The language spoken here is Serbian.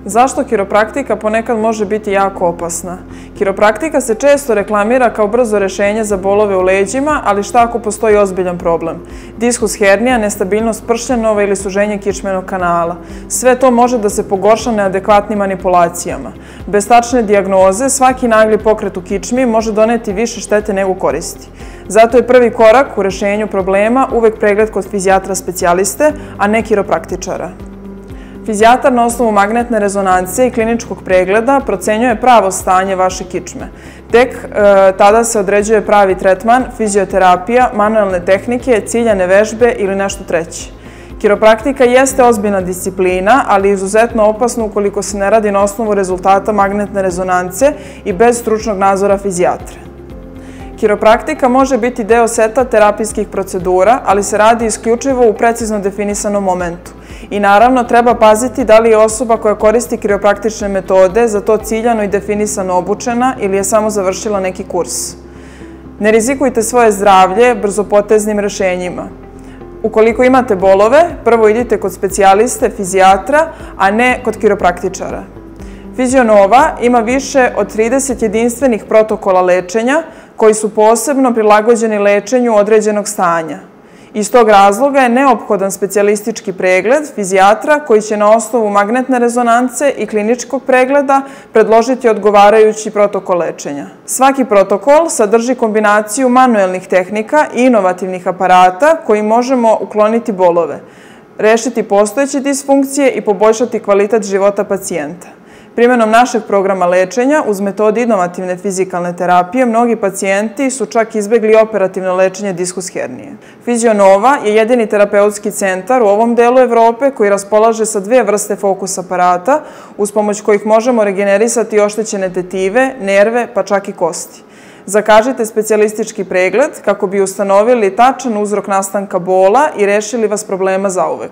Zašto kiropraktika ponekad može biti jako opasna? Kiropraktika se često reklamira kao brzo rešenje za bolove u leđima, ali šta ako postoji ozbiljan problem? Diskus hernija, nestabilnost pršljanova ili suženje kičmenog kanala. Sve to može da se pogorša neadekvatnim manipulacijama. Bez tačne dijagnoze, svaki nagli pokret u kičmi može doneti više štete nego koristi. Zato je prvi korak u rešenju problema uvek pregled kod fizijatra specijaliste, a ne kiropraktičara. Fizijatar na osnovu magnetne rezonance i kliničkog pregleda procenjuje pravo stanje vaše kičme. Tek tada se određuje pravi tretman, fizioterapija, manuelne tehnike, ciljane vežbe ili nešto treće. Kiropraktika jeste ozbiljna disciplina, ali izuzetno opasna ukoliko se ne radi na osnovu rezultata magnetne rezonance i bez stručnog nadzora fizijatra. Kiropraktika može biti deo seta terapijskih procedura, ali se radi isključivo u precizno definisanom momentu. I naravno treba paziti da li je osoba koja koristi kiropraktične metode za to ciljano i definisano obučena ili je samo završila neki kurs. Ne rizikujte svoje zdravlje brzopoteznim rešenjima. Ukoliko imate bolove, prvo idite kod specijaliste, fizijatra, a ne kod kiropraktičara. Fizionova ima više od 30 jedinstvenih protokola lečenja koji su posebno prilagođeni lečenju određenog stanja. Iz tog razloga je neophodan specijalistički pregled fizijatra koji će na osnovu magnetne rezonance i kliničkog pregleda predložiti odgovarajući protokol lečenja. Svaki protokol sadrži kombinaciju manuelnih tehnika i inovativnih aparata koji možemo ukloniti bolove, rešiti postojeće disfunkcije i poboljšati kvalitet života pacijenta. Primenom našeg programa lečenja uz metode inovativne fizikalne terapije mnogi pacijenti su čak izbegli operativno lečenje diskus hernije. Fizionova je jedini terapeutski centar u ovom delu Evrope koji raspolaže sa dve vrste fokus aparata uz pomoć kojih možemo regenerisati oštećene tetive, nerve pa čak i kosti. Zakažite specijalistički pregled kako bi ustanovili tačan uzrok nastanka bola i rešili vas problema zauvek.